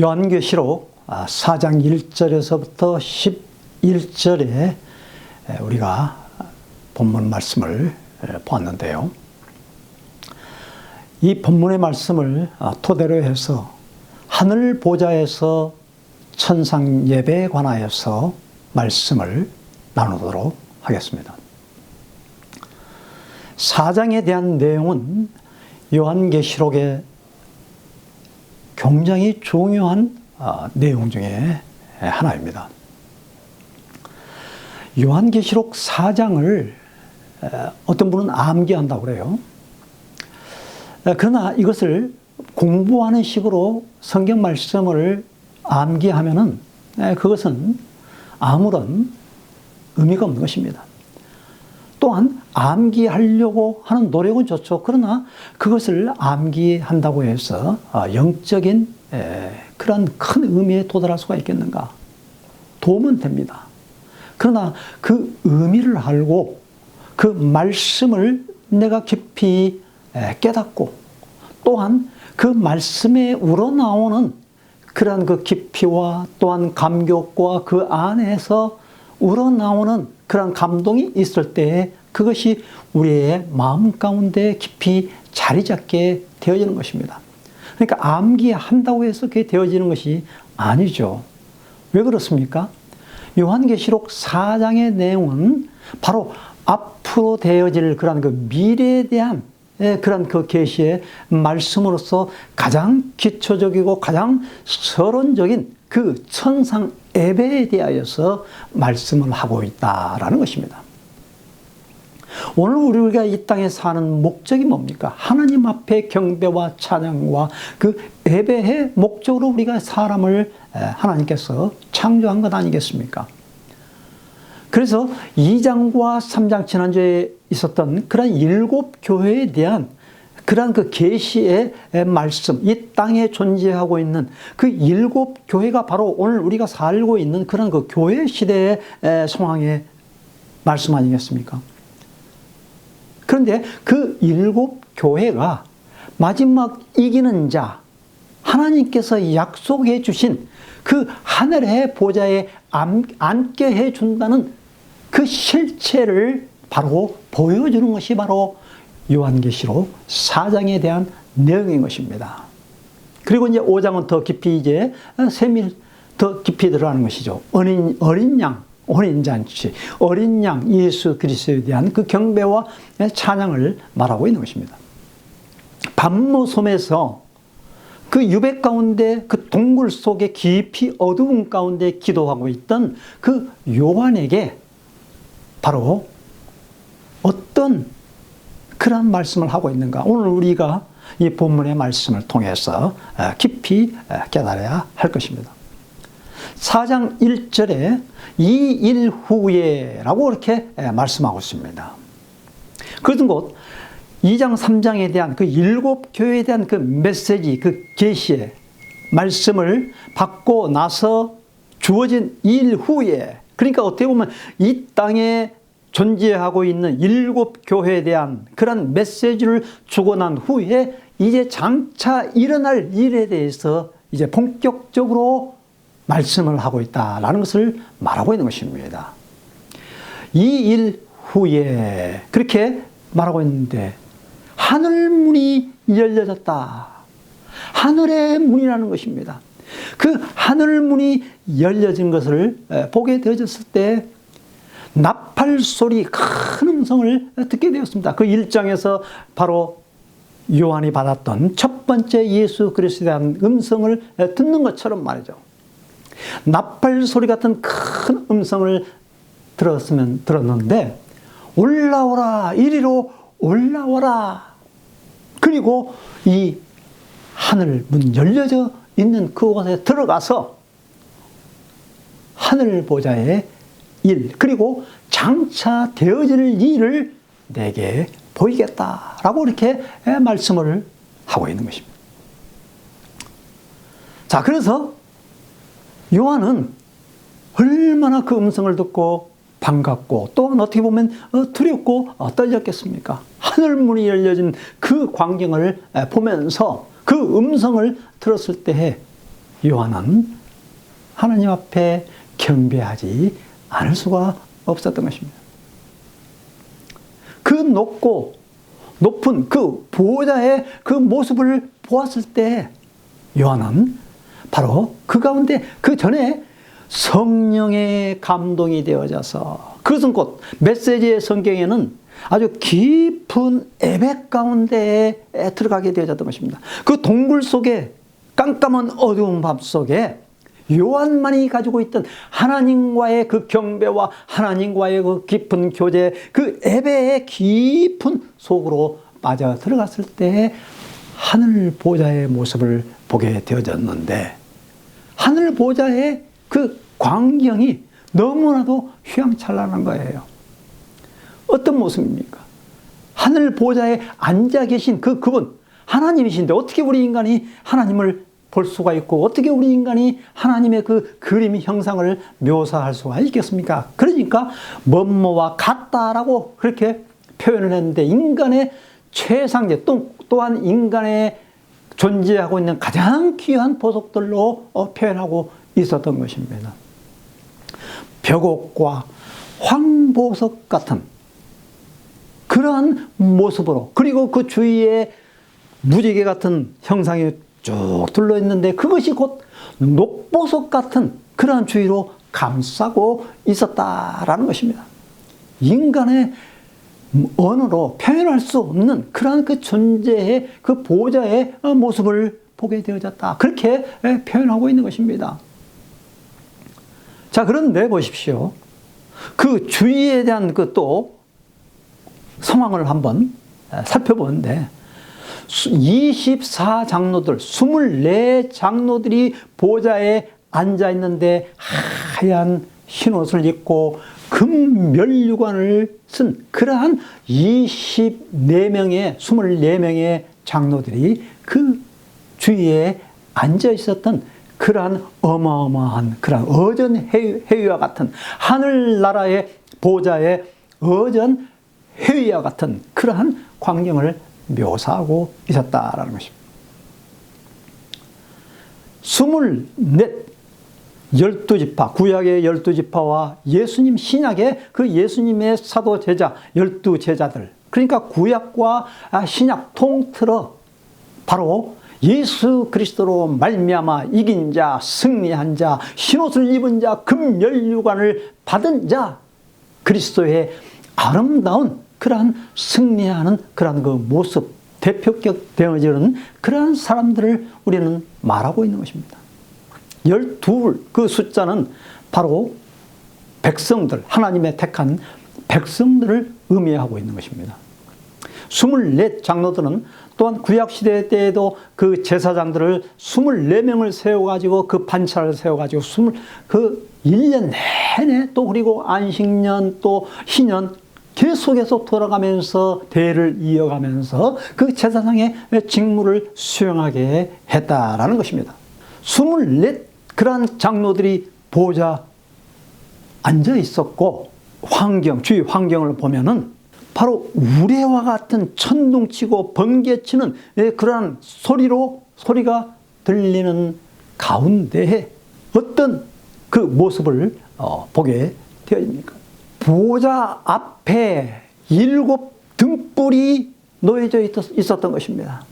요한계시록 4장 1절에서부터 11절에 우리가 본문 말씀을 보았는데요. 이 본문의 말씀을 토대로 해서 하늘 보좌에서 천상 예배에 관하여서 말씀을 나누도록 하겠습니다. 4장에 대한 내용은 요한계시록의 굉장히 중요한 내용 중에 하나입니다. 요한계시록 4장을 어떤 분은 암기한다고 그래요. 그러나 이것을 공부하는 식으로 성경 말씀을 암기하면은 그것은 아무런 의미가 없는 것입니다. 또한 암기하려고 하는 노력은 좋죠. 그러나 그것을 암기한다고 해서 영적인 그런 큰 의미에 도달할 수가 있겠는가? 도움은 됩니다. 그러나 그 의미를 알고 그 말씀을 내가 깊이 깨닫고 또한 그 말씀에 우러나오는 그런 그 깊이와 또한 감격과 그 안에서 우러나오는 그런 감동이 있을 때 그것이 우리의 마음 가운데 깊이 자리 잡게 되어지는 것입니다. 그러니까 암기한다고 해서 그게 되어지는 것이 아니죠. 왜 그렇습니까? 요한계시록 4장의 내용은 바로 앞으로 되어질 그런 그 미래에 대한 그런 그 계시의 말씀으로서 가장 기초적이고 가장 서론적인 그 천상 예배에 대하여서 말씀을 하고 있다라는 것입니다. 오늘 우리가 이 땅에 사는 목적이 뭡니까? 하나님 앞에 경배와 찬양과 그 예배의 목적으로 우리가 사람을 하나님께서 창조한 것 아니겠습니까? 그래서 2장과 3장 지난주에 있었던 그런 7 교회에 대한 그런 그 계시의 말씀, 이 땅에 존재하고 있는 그 7 교회가 바로 오늘 우리가 살고 있는 그런 그 교회 시대의 상황의 말씀 아니겠습니까? 그런데 그 7 교회가 마지막 이기는 자, 하나님께서 약속해 주신 그 하늘의 보좌에 앉게 해 준다는 그 실체를 바로 보여주는 것이 바로 요한계시록 4장에 대한 내용인 것입니다. 그리고 이제 5장은 더 깊이 이제 더 깊이 들어가는 것이죠. 어린 양, 혼인잔치, 어린 양 예수 그리스도에 대한 그 경배와 찬양을 말하고 있는 것입니다. 밤무섬에서 그 유배 가운데 그 동굴 속에 깊이 어두운 가운데 기도하고 있던 그 요한에게 바로 어떤 그런 말씀을 하고 있는가? 오늘 우리가 이 본문의 말씀을 통해서 깊이 깨달아야 할 것입니다. 4장 1절에 이 일 후에 라고 이렇게 말씀하고 있습니다. 그것은 곧 2장 3장에 대한 그 7 교회에 대한 그 메시지, 그 계시의 말씀을 받고 나서 주어진 일 후에, 그러니까 어떻게 보면 이 땅에 존재하고 있는 7 교회에 대한 그런 메시지를 주고 난 후에 이제 장차 일어날 일에 대해서 이제 본격적으로 말씀을 하고 있다라는 것을 말하고 있는 것입니다. 이 일 후에 그렇게 말하고 있는데 하늘 문이 열려졌다. 하늘의 문이라는 것입니다. 그 하늘 문이 열려진 것을 보게 되어졌을 때 나팔 소리, 큰 음성을 듣게 되었습니다. 그 1장에서 바로 요한이 받았던 첫 번째 예수 그리스도에 대한 음성을 듣는 것처럼 말이죠. 나팔 소리 같은 큰 음성을 들었는데 올라오라, 이리로 올라오라. 그리고 이 하늘 문 열려져 있는 그곳에 들어가서 하늘 보좌의 일, 그리고 장차 되어질 일을 내게 보이겠다라고 이렇게 말씀을 하고 있는 것입니다. 자, 그래서 요한은 얼마나 그 음성을 듣고 반갑고 또한 어떻게 보면 두렵고 떨렸겠습니까? 하늘문이 열려진 그 광경을 보면서 그 음성을 들었을 때에 요한은 하나님 앞에 경배하지 않을 수가 없었던 것입니다. 그 높은 그 보호자의 그 모습을 보았을 때 요한은 바로 그 가운데 그 전에 성령의 감동이 되어져서, 그것은 곧 메시지의 성경에는 아주 깊은 애백 가운데에 들어가게 되어졌던 것입니다. 그 동굴 속에, 깜깜한 어두운 밤 속에 요한만이 가지고 있던 하나님과의 그 경배와 하나님과의 그 깊은 교제, 그 애배의 깊은 속으로 빠져 들어갔을 때 하늘 보좌의 모습을 보게 되어졌는데, 하늘 보좌의 그 광경이 너무나도 휘황찬란한 거예요. 어떤 모습입니까? 하늘 보좌에 앉아 계신 그분, 하나님이신데 어떻게 우리 인간이 하나님을 볼 수가 있고, 어떻게 우리 인간이 하나님의 그 그림 형상을 묘사할 수가 있겠습니까? 그러니까 뭐뭐와 같다라고 그렇게 표현을 했는데, 인간의 최상제, 또한 인간의 존재하고 있는 가장 귀한 보석들로 표현하고 있었던 것입니다. 벽옥과 황보석 같은 그러한 모습으로, 그리고 그 주위에 무지개 같은 형상이 쭉 둘러있는데 그것이 곧 녹보석 같은 그러한 주위로 감싸고 있었다라는 것입니다. 인간의 언어로 표현할 수 없는 그러한 그 존재의 그 보호자의 모습을 보게 되어졌다, 그렇게 표현하고 있는 것입니다. 자, 그런데 보십시오. 그 주위에 대한 그 또 상황을 한번 살펴보는데, 24장로들, 24장로들이 보좌에 앉아 있는데 하얀 흰옷을 입고 금면류관을 쓴 그러한 24명의 장로들이 그 주위에 앉아 있었던 그러한 어마어마한 그러한 어전 해위와 같은, 하늘나라의 보좌의 어전 해위와 같은 그러한 광경을 묘사하고 있었다라는 것입니다. 12지파, 구약의 12지파와 예수님 신약의 그 예수님의 사도 제자 12제자들, 그러니까 구약과 신약 통틀어 바로 예수 그리스도로 말미암아 이긴 자, 승리한 자, 흰옷을 입은 자, 금면류관을 받은 자, 그리스도의 아름다운 그러한 승리하는 그러한 그 모습, 대표격 되어지는 그러한 사람들을 우리는 말하고 있는 것입니다. 12 그 숫자는 바로 백성들, 하나님의 택한 백성들을 의미하고 있는 것입니다. 24 장로들은 또한 구약시대 때에도 그 제사장들을 24명을 세워가지고 그 반차를 세워가지고 1년 내내, 또 그리고 안식년 또 희년 계속해서 돌아가면서 대를 이어가면서 그 제사장의 직무를 수행하게 했다라는 것입니다. 24 그러한 장로들이 보좌 앉아 있었고, 주위 환경을 보면은 바로 우레와 같은 천둥치고 번개치는 그러한 소리가 들리는 가운데에 어떤 그 모습을 보게 되어집니까? 보좌 앞에 7 등불이 놓여져 있었던 것입니다.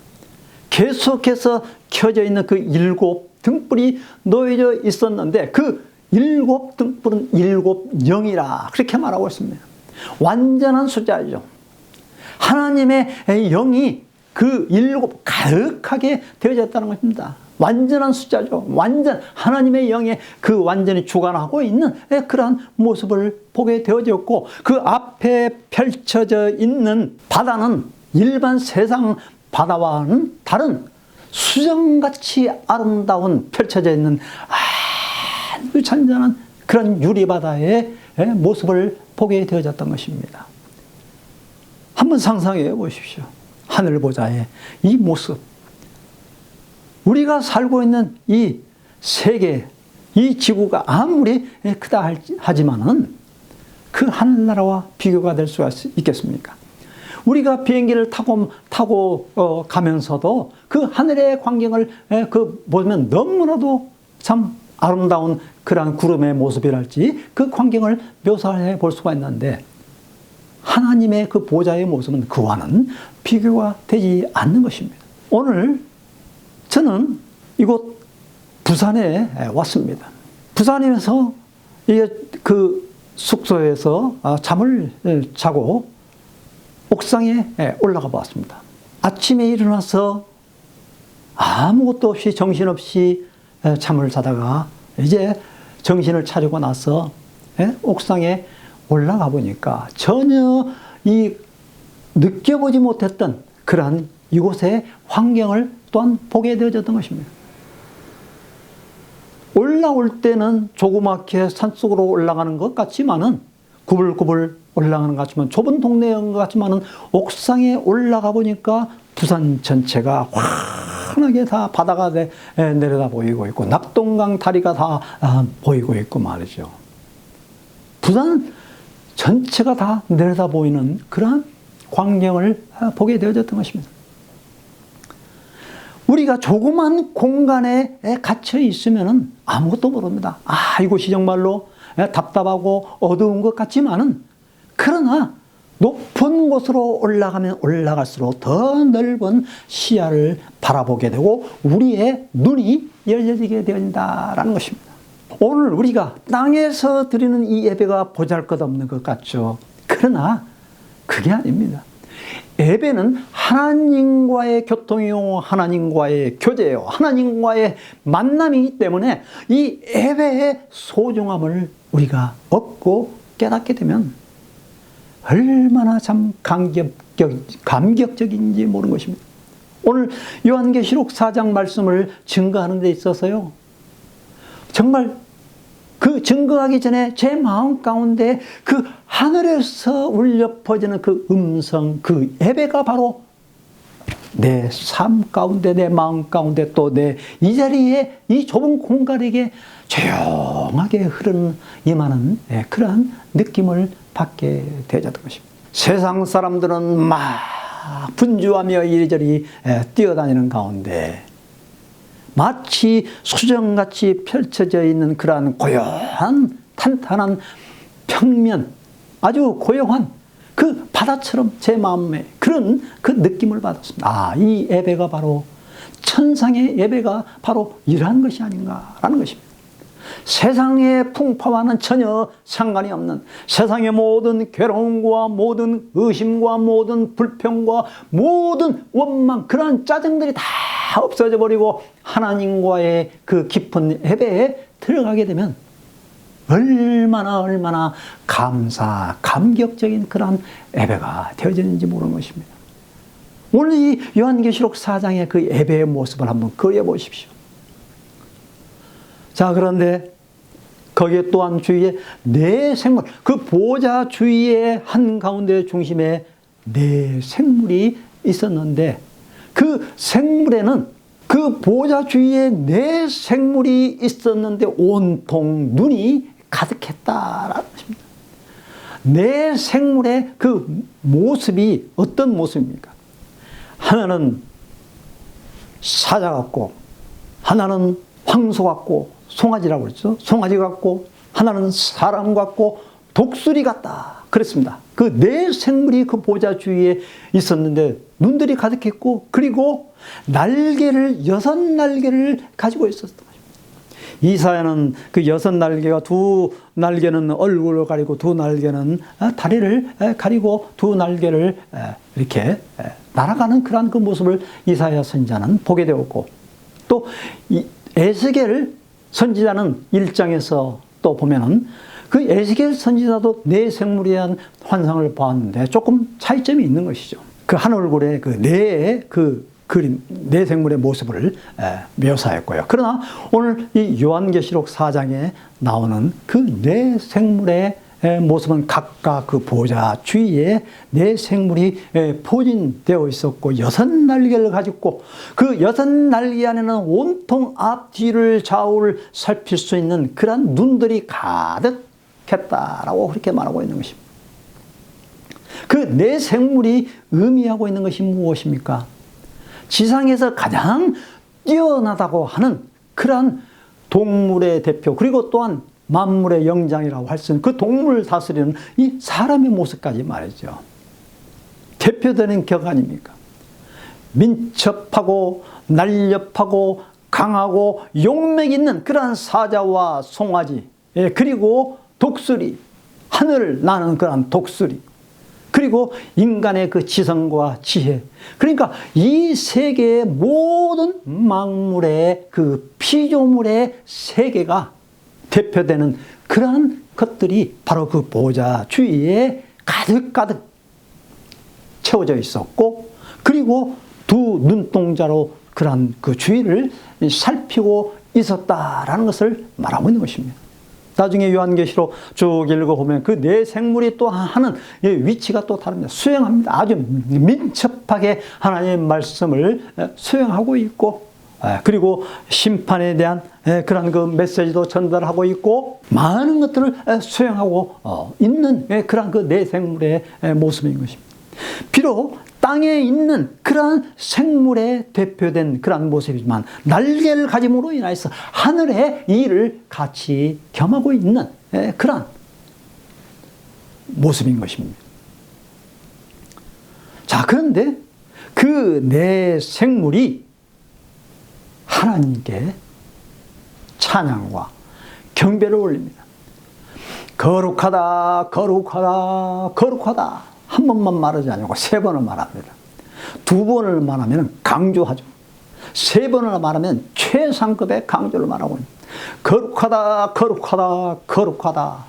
계속해서 켜져 있는 그 7 등불이 놓여져 있었는데, 그 7 등불은 7 영이라 그렇게 말하고 있습니다. 완전한 숫자죠. 하나님의 영이 그 7 가득하게 되어졌다는 것입니다. 완전한 숫자죠. 완전 하나님의 영에 그 완전히 주관하고 있는 그러한 모습을 보게 되어졌고, 그 앞에 펼쳐져 있는 바다는 일반 세상 바다와는 다른 수정같이 아름다운 펼쳐져 있는 아주 잔잔한 그런 유리바다의 모습을 보게 되어졌던 것입니다. 한번 상상해 보십시오. 하늘 보좌의 이 모습. 우리가 살고 있는 이 세계, 이 지구가 아무리 크다 하지만은 그 하늘나라와 비교가 될 수가 있겠습니까? 우리가 비행기를 타고 가면서도 그 하늘의 광경을 보면 너무나도 참 아름다운 그러한 구름의 모습이랄지 그 광경을 묘사해 볼 수가 있는데, 하나님의 그 보좌의 모습은 그와는 비교가 되지 않는 것입니다. 오늘 저는 이곳 부산에 왔습니다. 부산에서 그 숙소에서 잠을 자고 옥상에 올라가 보았습니다. 아침에 일어나서 아무것도 없이 정신없이 잠을 자다가 이제 정신을 차리고 나서 옥상에 올라가 보니까 전혀 느껴보지 못했던 그러한 이곳의 환경을 또한 보게 되어졌던 것입니다. 올라올 때는 조그맣게 산속으로 올라가는 것 같지만은, 구불구불 올라가는 것 같지만, 좁은 동네인 것 같지만은, 옥상에 올라가 보니까 부산 전체가 환하게 다 바다가 내려다 보이고 있고, 낙동강 다리가 다 보이고 있고 말이죠. 부산 전체가 다 내려다 보이는 그러한 광경을 보게 되어졌던 것입니다. 우리가 조그만 공간에 갇혀 있으면 아무것도 모릅니다. 이곳이 정말로 답답하고 어두운 것 같지만은, 그러나 높은 곳으로 올라가면 올라갈수록 더 넓은 시야를 바라보게 되고 우리의 눈이 열려지게 된다라는 것입니다. 오늘 우리가 땅에서 드리는 이 예배가 보잘것없는 것 같죠. 그러나 그게 아닙니다. 예배는 하나님과의 교통이요, 하나님과의 교제요, 하나님과의 만남이기 때문에 이 예배의 소중함을 우리가 얻고 깨닫게 되면 얼마나 참 감격적인지 모르는 것입니다. 오늘 요한계시록 4장 말씀을 증거하는 데 있어서요, 정말 그 증거하기 전에 제 마음 가운데 그 하늘에서 울려 퍼지는 그 음성, 그 예배가 바로 내 삶 가운데, 내 마음 가운데, 또 내 이 자리에, 이 좁은 공간에게 조용하게 흐르는 임하는 그러한 느낌을 받게 되었던 것입니다. 세상 사람들은 막 분주하며 이리저리 뛰어다니는 가운데 마치 수정같이 펼쳐져 있는 그러한 고요한 탄탄한 평면, 아주 고요한 그 바다처럼 제 마음에 그런 그 느낌을 받았습니다. 이 예배가 바로 천상의 예배가 바로 이러한 것이 아닌가라는 것입니다. 세상의 풍파와는 전혀 상관이 없는, 세상의 모든 괴로움과 모든 의심과 모든 불평과 모든 원망, 그러한 짜증들이 다 없어져 버리고 하나님과의 그 깊은 예배에 들어가게 되면 얼마나 감격적인 그러한 예배가 되어지는지 모르는 것입니다. 오늘 이 요한계시록 4장의 그 예배의 모습을 한번 그려보십시오. 자, 그런데 거기에 또한 주위에 네 생물, 그 보좌 주위의 한가운데 중심에 네 생물이 있었는데, 그 생물에는, 그 보좌 주위에 네 생물이 있었는데 온통 눈이 가득했다라는 것입니다. 네 생물의 그 모습이 어떤 모습입니까? 하나는 사자 같고, 하나는 황소 같고, 송아지라고 그랬죠. 송아지 같고, 하나는 사람 같고, 독수리 같다 그랬습니다. 그 네 생물이 그 보좌 주위에 있었는데 눈들이 가득했고, 그리고 날개를, 6날개를 가지고 있었던 것입니다. 이사야는 그 6날개가, 2날개는 얼굴을 가리고 2날개는 다리를 가리고 2날개를 이렇게 날아가는 그러한 그 모습을 이사야 선지자는 보게 되었고, 또 에스겔 선지자는 1장에서 또 보면은 그 에스겔 선지자도 네 생물에 대한 환상을 보았는데 조금 차이점이 있는 것이죠. 그 한 얼굴에 그 네 그 그림, 네 생물의 모습을 묘사했고요. 그러나 오늘 이 요한계시록 4장에 나오는 그 네 생물의 모습은 각각 그 보좌 주위에 네 생물이 포진되어 있었고 6날개를 가지고, 그 6날개 안에는 온통 앞뒤를 좌우를 살필 수 있는 그러한 눈들이 가득했다라고 그렇게 말하고 있는 것입니다. 그 네 생물이 의미하고 있는 것이 무엇입니까? 지상에서 가장 뛰어나다고 하는 그러한 동물의 대표, 그리고 또한 만물의 영장이라고 할 수 있는 그 동물을 다스리는 이 사람의 모습까지 말이죠. 대표되는 격 아닙니까? 민첩하고 날렵하고 강하고 용맥 있는 그러한 사자와 송아지, 그리고 독수리, 하늘을 나는 그러한 독수리, 그리고 인간의 그 지성과 지혜, 그러니까 이 세계의 모든 만물의 그 피조물의 세계가 대표되는 그러한 것들이 바로 그 보좌 주위에 가득가득 채워져 있었고, 그리고 두 눈동자로 그러한 그 주위를 살피고 있었다라는 것을 말하고 있는 것입니다. 나중에 요한계시록 쭉 읽어보면 그 네 생물이 또 하는 위치가 또 다릅니다. 수행합니다. 아주 민첩하게 하나님의 말씀을 수행하고 있고, 그리고 심판에 대한 그런 그 메시지도 전달하고 있고, 많은 것들을 수행하고 있는 그런 그 네 생물의 모습인 것입니다. 비록 땅에 있는 그러한 생물에 대표된 그러한 모습이지만 날개를 가짐으로 인하여서 하늘의 일을 같이 겸하고 있는 그러한 모습인 것입니다. 자, 그런데 그 네 생물이 하나님께 찬양과 경배를 올립니다. 거룩하다, 거룩하다, 거룩하다. 한 번만 말하지 아니고 세 번을 말합니다. 두 번을 말하면 강조하죠. 세 번을 말하면 최상급의 강조를 말하고 있습니다. 거룩하다, 거룩하다, 거룩하다.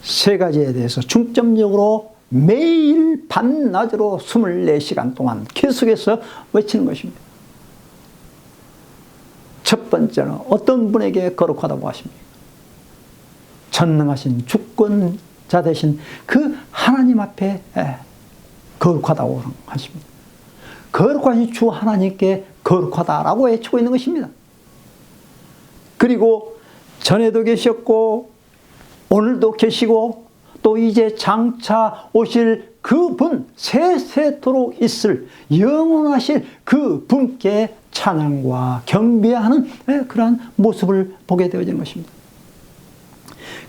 세 가지에 대해서 중점적으로 매일 밤낮으로 24시간 동안 계속해서 외치는 것입니다. 첫 번째는 어떤 분에게 거룩하다고 하십니까? 전능하신 주권자 되신 그 하나님 앞에 거룩하다고 하십니다. 거룩하신 주 하나님께 거룩하다라고 외치고 있는 것입니다. 그리고 전에도 계셨고 오늘도 계시고 또 이제 장차 오실 그분, 세세토록 있을 영원하실 그 분께 찬양과 경배하는 그러한 모습을 보게 되어지는 것입니다.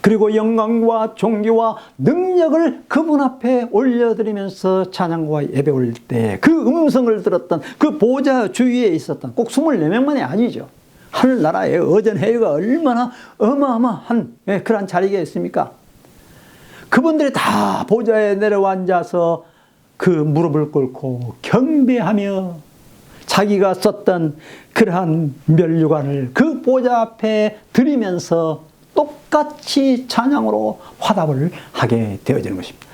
그리고 영광과 존귀와 능력을 그분 앞에 올려드리면서 찬양과 예배 올릴 때 그 음성을 들었던 그 보좌 주위에 있었던 꼭 24명만이 아니죠. 하늘나라의 어전해유가 얼마나 어마어마한 그런 자리가 있습니까? 그분들이 다 보좌에 내려와 앉아서 그 무릎을 꿇고 경배하며 자기가 썼던 그러한 면류관을 그 보좌 앞에 드리면서 똑같이 찬양으로 화답을 하게 되어지는 것입니다.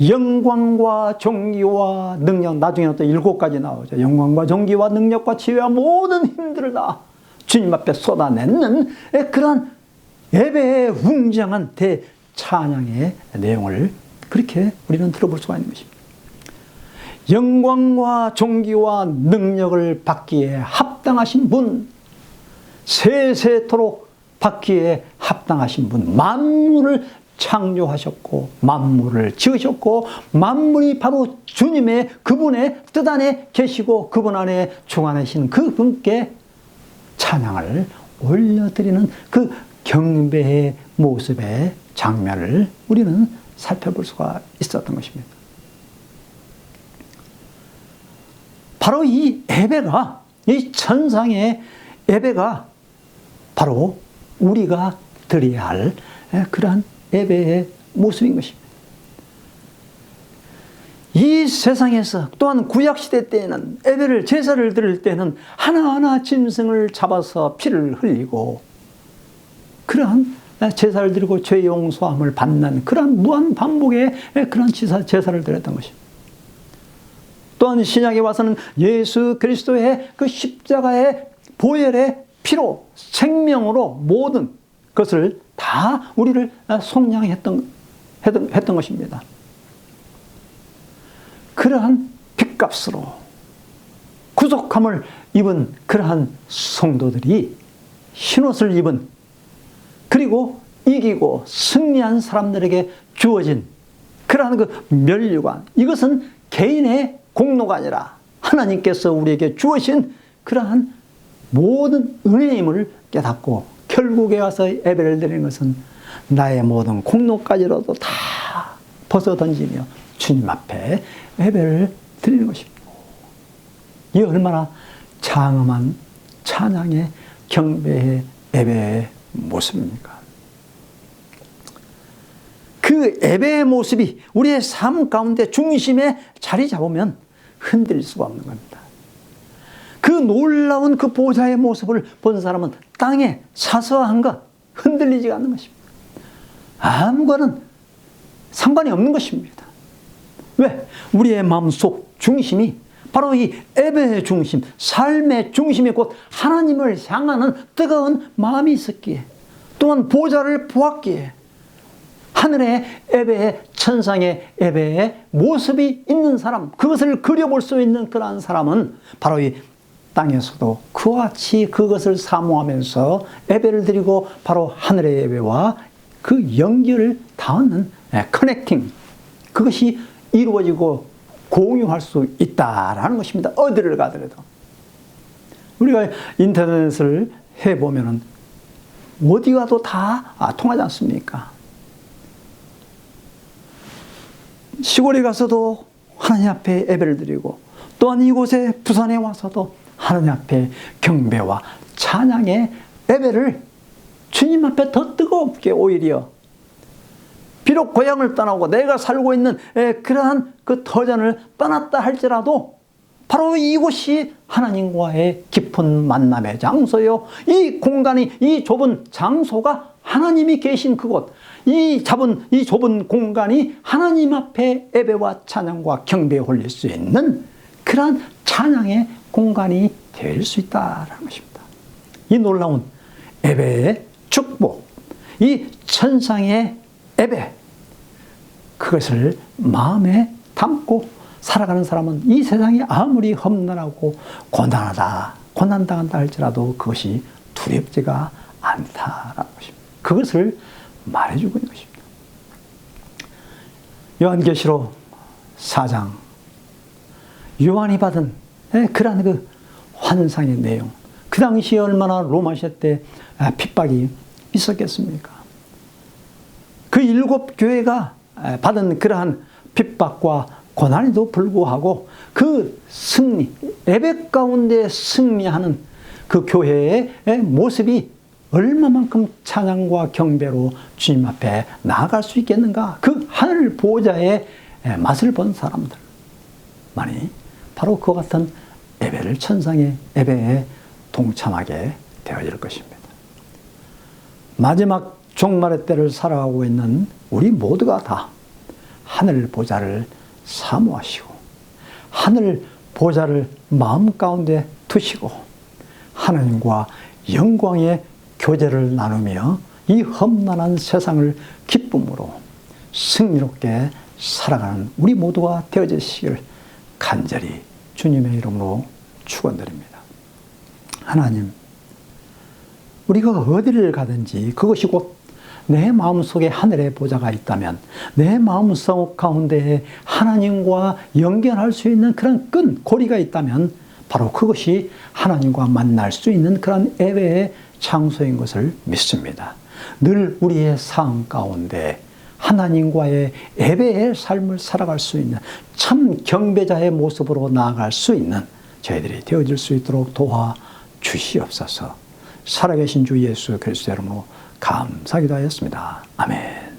영광과 존귀와 능력, 나중에 또 7가지 나오죠. 영광과 존귀와 능력과 지혜와 모든 힘들을 다 주님 앞에 쏟아내는 그러한 예배의 웅장한 대찬양의 내용을 그렇게 우리는 들어볼 수가 있는 것입니다. 영광과 존귀와 능력을 받기에 합당하신 분, 세세토록 받기에 합당하신 분, 만물을 창조하셨고 만물을 지으셨고 만물이 바로 주님의 그분의 뜻 안에 계시고 그분 안에 충만하신 그분께 찬양을 올려드리는 그 경배의 모습의 장면을 우리는 살펴볼 수가 있었던 것입니다. 바로 이 예배가, 이 천상의 예배가 바로 우리가 드려야 할 그러한 예배의 모습인 것입니다. 이 세상에서 또한 구약시대 때에는 예배를, 제사를 드릴 때는 하나하나 짐승을 잡아서 피를 흘리고 그러한 제사를 드리고 죄 용서함을 받는 그러한 무한 반복의 그런 제사를 드렸던 것입니다. 또한 신약에 와서는 예수 그리스도의 그 십자가의 보혈의 피로 생명으로 모든 것을 다 우리를 속량했던 것입니다. 그러한 핏값으로 구속함을 입은 그러한 성도들이 흰옷을 입은, 그리고 이기고 승리한 사람들에게 주어진 그러한 그 면류관, 이것은 개인의 공로가 아니라 하나님께서 우리에게 주어진 그러한 모든 은혜임을 깨닫고 결국에 와서 예배를 드리는 것은 나의 모든 공로까지라도 다 벗어 던지며 주님 앞에 예배를 드리는 것입니다. 이 얼마나 장엄한 찬양의 경배의 예배의 모습입니까? 그 예배의 모습이 우리의 삶 가운데 중심에 자리 잡으면 흔들릴 수가 없는 겁니다. 그 놀라운 그 보좌의 모습을 본 사람은 땅에 사소한 것 흔들리지 않는 것입니다. 아무거는 상관이 없는 것입니다. 왜? 우리의 마음속 중심이 바로 이 예배의 중심, 삶의 중심이 곧 하나님을 향하는 뜨거운 마음이 있었기에, 또한 보좌를 보았기에, 하늘의 예배에, 천상의 예배의 모습이 있는 사람, 그것을 그려볼 수 있는 그러한 사람은 바로 이 땅에서도 그와 같이 그것을 사모하면서 예배를 드리고 바로 하늘의 예배와 그 연결을 닿는 커넥팅, 그것이 이루어지고 공유할 수 있다라는 것입니다. 어디를 가더라도. 우리가 인터넷을 해보면은 어디 가도 다 통하지 않습니까? 시골에 가서도 하나님 앞에 예배를 드리고, 또한 이곳에 부산에 와서도 하나님 앞에 경배와 찬양의 예배를 주님 앞에 더 뜨겁게, 오히려 비록 고향을 떠나고 내가 살고 있는 그러한 그 터전을 떠났다 할지라도 바로 이곳이 하나님과의 깊은 만남의 장소요, 이 공간이, 이 좁은 장소가 하나님이 계신 그곳, 이 좁은 공간이 하나님 앞에 예배와 찬양과 경배에 홀릴 수 있는 그러한 찬양의 공간이 될 수 있다는 것입니다. 이 놀라운 예배의 축복, 이 천상의 예배, 그것을 마음에 담고 살아가는 사람은 이 세상이 아무리 험난하고 고난당한다 할지라도 그것이 두렵지가 않다라는 것입니다. 그것을 말해주고 있는 것입니다. 요한계시록 4장, 요한이 받은 그러한 그 환상의 내용, 그 당시에 얼마나 로마 시대 때 핍박이 있었겠습니까? 그 7교회가 받은 그러한 핍박과 고난에도 불구하고 그 승리, 예배 가운데 승리하는 그 교회의 모습이 얼마만큼 찬양과 경배로 주님 앞에 나아갈 수 있겠는가? 그 하늘 보좌의 맛을 본 사람들만이 바로 그와 같은 예배를, 천상의 예배에 동참하게 되어질 것입니다. 마지막 종말의 때를 살아가고 있는 우리 모두가 다 하늘 보좌를 사모하시고 하늘 보좌를 마음 가운데 두시고 하나님과 영광의 교제를 나누며 이 험난한 세상을 기쁨으로 승리롭게 살아가는 우리 모두가 되어지시길 간절히 주님의 이름으로 축원드립니다. 하나님, 우리가 어디를 가든지 그것이 곧 내 마음속에 하늘의 보좌가 있다면, 내 마음속 가운데에 하나님과 연결할 수 있는 그런 끈, 고리가 있다면 바로 그것이 하나님과 만날 수 있는 그런 예배의 장소인 것을 믿습니다. 늘 우리의 삶 가운데 하나님과의 예배의 삶을 살아갈 수 있는 참 경배자의 모습으로 나아갈 수 있는 저희들이 되어질 수 있도록 도와주시옵소서. 살아계신 주 예수 그리스도 이름으로 감사기도하였습니다. 아멘.